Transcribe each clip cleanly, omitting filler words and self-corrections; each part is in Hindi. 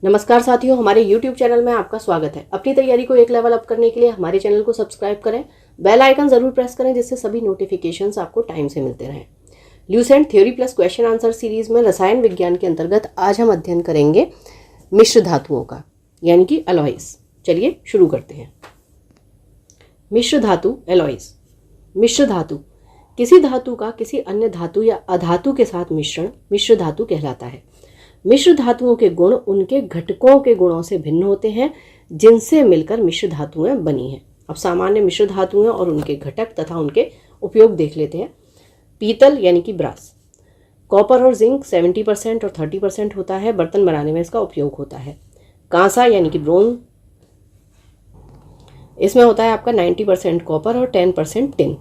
नमस्कार साथियों, हमारे YouTube चैनल में आपका स्वागत है। अपनी तैयारी को एक लेवल अप करने के लिए हमारे चैनल को सब्सक्राइब करें, बेल आइकन जरूर प्रेस करें जिससे सभी नोटिफिकेशंस आपको टाइम से मिलते रहें। Lucent theory plus question answer series में रसायन विज्ञान के अंतर्गत आज हम अध्ययन करेंगे मिश्र धातुओं का, यानी कि अलॉयज। चलिए शुरू करते हैं। मिश्र धातु एलॉयज। मिश्र धातु किसी धातु का किसी अन्य धातु या अधातु के साथ मिश्रण मिश्र धातु कहलाता है। मिश्र धातुओं के गुण उनके घटकों के गुणों से भिन्न होते हैं जिनसे मिलकर मिश्र धातुएं बनी हैं। अब सामान्य मिश्र धातुएं और उनके घटक तथा उनके उपयोग देख लेते हैं। पीतल यानी कि ब्रास, कॉपर और जिंक 70% और 30% होता है, बर्तन बनाने में इसका उपयोग होता है। कांसा यानी कि ब्रोंज, इसमें होता है आपका 90% कॉपर और 10% टिन।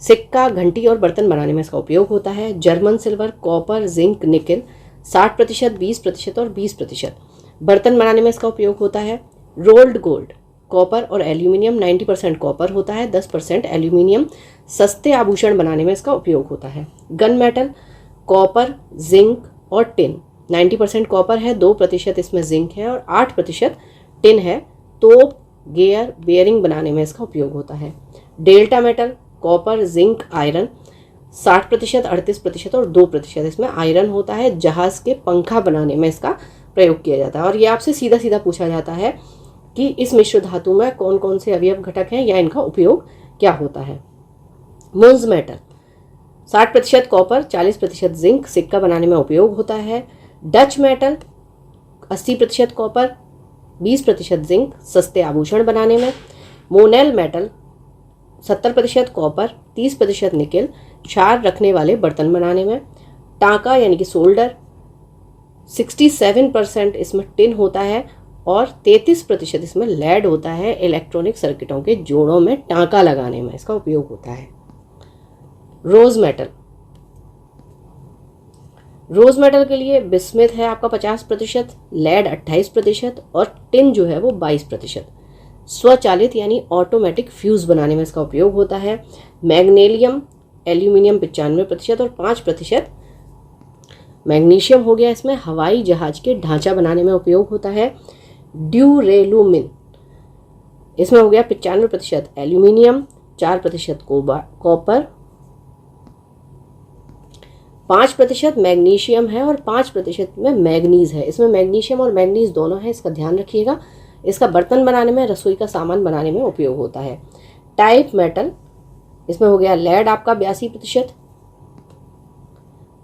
सिक्का, घंटी और बर्तन बनाने में इसका उपयोग होता है। German silver, copper, zinc, nickel 60%, 20% और 20%। बर्तन बनाने में इसका उपयोग होता है। रोल्ड गोल्ड, कॉपर और एल्यूमिनियम 90% कॉपर होता है, 10% एल्यूमिनियम। सस्ते आभूषण बनाने में इसका उपयोग होता है। गन मेटल, कॉपर, जिंक और टिन 90% कॉपर है, 2% इसमें जिंक है और 8% टिन है। तोप, गियर, बेयरिंग बनाने में इसका उपयोग होता है। Delta metal, copper, zinc, iron 60%, 38% और 2% इसमें आयरन होता है। जहाज के पंखा बनाने में इसका प्रयोग किया जाता है। और ये आपसे सीधा सीधा पूछा जाता है कि इस मिश्र धातु में कौन कौन से अवयव घटक हैं या इनका उपयोग क्या होता है। मुंज मेटल 60% कॉपर, 40% जिंक, सिक्का बनाने में उपयोग होता है। डच मेटल 80% कॉपर, 20% जिंक, सस्ते आभूषण बनाने में। मोनेल मेटल 70% कॉपर, 30% निकेल, क्षार रखने वाले बर्तन बनाने में। टांका यानी कि सोल्डर 67% इसमें टिन होता है और 33% इसमें लेड होता है। इलेक्ट्रॉनिक सर्किटों के जोड़ों में टांका लगाने में इसका उपयोग होता है। रोज मेटल, रोज मेटल के लिए बिस्मिथ है आपका 50%, लेड 28% और टिन जो है वो 22%। स्वचालित यानी ऑटोमेटिक फ्यूज बनाने में इसका उपयोग होता है। मैग्नीशियम, एल्यूमिनियम 95% और 5% मैग्नीशियम हो गया। इसमें हवाई जहाज के ढांचा बनाने में उपयोग होता है। ड्यूरेलुमिन, इसमें हो गया 95% एल्यूमिनियम, 4% कॉपर, 5% मैग्नीशियम है और 5% में मैग्नीज है। इसमें मैग्नीशियम और मैग्नीज दोनों है, इसका ध्यान रखिएगा। इसका बर्तन बनाने में, रसोई का सामान बनाने में उपयोग होता है। टाइप मेटल, इसमें हो गया लेड आपका 82%,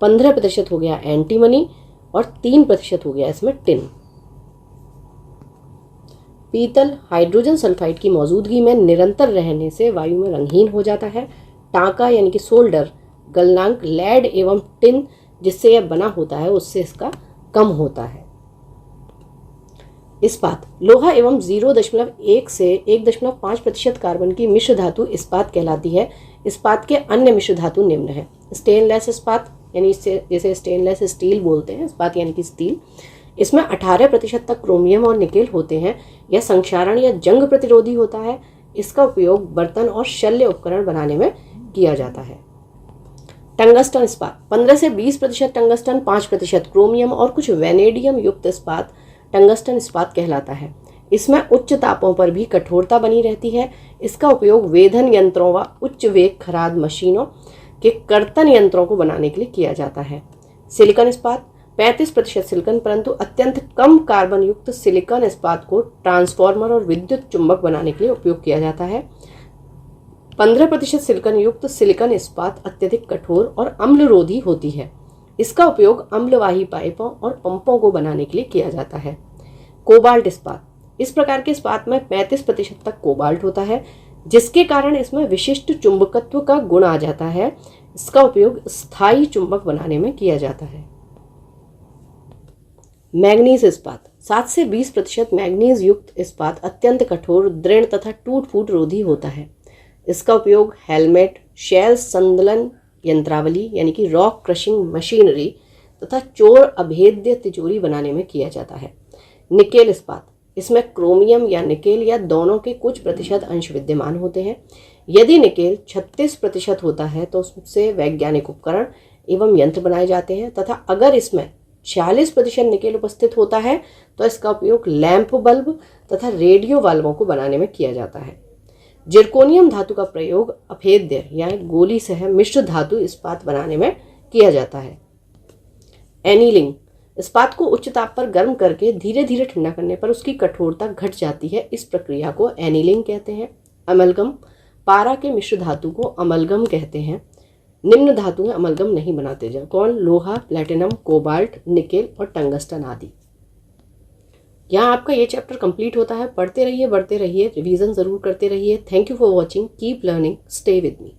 15% हो गया एंटीमनी और 3% हो गया इसमें टिन। पीतल हाइड्रोजन सल्फाइड की मौजूदगी में निरंतर रहने से वायु में रंगहीन हो जाता है। टांका यानी कि सोल्डर गलनांक लेड एवं टिन जिससे यह बना होता है उससे इसका कम होता है। इस्पात, लोहा एवं 0.1 से 1.5% कार्बन की मिश्र धातु इस्पात कहलाती है। इस्पात के अन्य मिश्र धातु निम्न है। स्टेनलेस इस्पात यानी जैसे स्टेनलेस स्टील बोलते हैं, इस्पात यानी कि स्टील, इसमें 18% तक क्रोमियम और निकेल होते हैं। यह संक्षारण या जंग प्रतिरोधी होता है। इसका उपयोग बर्तन और शल्य उपकरण बनाने में किया जाता है। टंगस्टन इस्पात 15 से 20% टंगस्टन, 5% क्रोमियम और कुछ वैनेडियम युक्त इस्पात टंगस्टन इस्पात कहलाता है। इसमें उच्च तापों पर भी कठोरता बनी रहती है। इसका उपयोग वेधन यंत्रों व उच्च वेग खराद मशीनों के कर्तन यंत्रों को बनाने के लिए किया जाता है। सिलिकॉन इस्पात 35% सिलिकॉन परंतु अत्यंत कम कार्बन युक्त सिलिकॉन इस्पात को ट्रांसफार्मर और विद्युत चुंबक बनाने के लिए उपयोग किया जाता है। 15% सिलिकॉन युक्त सिलिकॉन इस्पात अत्यधिक कठोर और अम्लरोधी होती है। इसका उपयोग अम्लवाही पाइपों और पंपों को बनाने के लिए किया जाता है। कोबाल्ट इस्पात, इस प्रकार के इस्पात में 35% तक कोबाल्ट होता है जिसके कारण इसमें विशिष्ट चुंबकत्व का गुण आ जाता है। इसका उपयोग स्थायी चुंबक बनाने में किया जाता है। मैग्नीज इस्पात 7 से 20% मैग्नीज युक्त इस्पात अत्यंत कठोर, दृढ़ तथा टूट फूट रोधी होता है। इसका उपयोग हेलमेट, शैल संदलन यंत्रावली यानी कि रॉक क्रशिंग मशीनरी तथा चोर अभेद्य तिजोरी बनाने में किया जाता है। निकेल इस्पात, इसमें क्रोमियम या निकेल या दोनों के कुछ प्रतिशत अंश विद्यमान होते हैं। यदि निकेल 36% होता है तो उससे वैज्ञानिक उपकरण एवं यंत्र बनाए जाते हैं तथा अगर इसमें 46% निकेल उपस्थित होता है, तो इसका उपयोग लैंप बल्ब तथा रेडियो वाल्वों को बनाने में किया जाता है। जिरकोनियम धातु का प्रयोग अभेद्य या गोली सह मिश्र धातु इस्पात बनाने में किया जाता है। एनीलिंग, इस्पात को उच्च ताप पर गर्म करके धीरे धीरे ठंडा करने पर उसकी कठोरता घट जाती है, इस प्रक्रिया को एनीलिंग कहते हैं। अमलगम, पारा के मिश्र धातु को अमलगम कहते हैं। निम्न धातुएं अमलगम नहीं बनाते जा कौन? लोहा, प्लेटिनम, कोबाल्ट, निकेल और टंगस्टन आदि। यहाँ आपका ये चैप्टर कंप्लीट होता है। पढ़ते रहिए, बढ़ते रहिए, रिवीजन जरूर करते रहिए। Thank you for watching, keep learning, stay with me.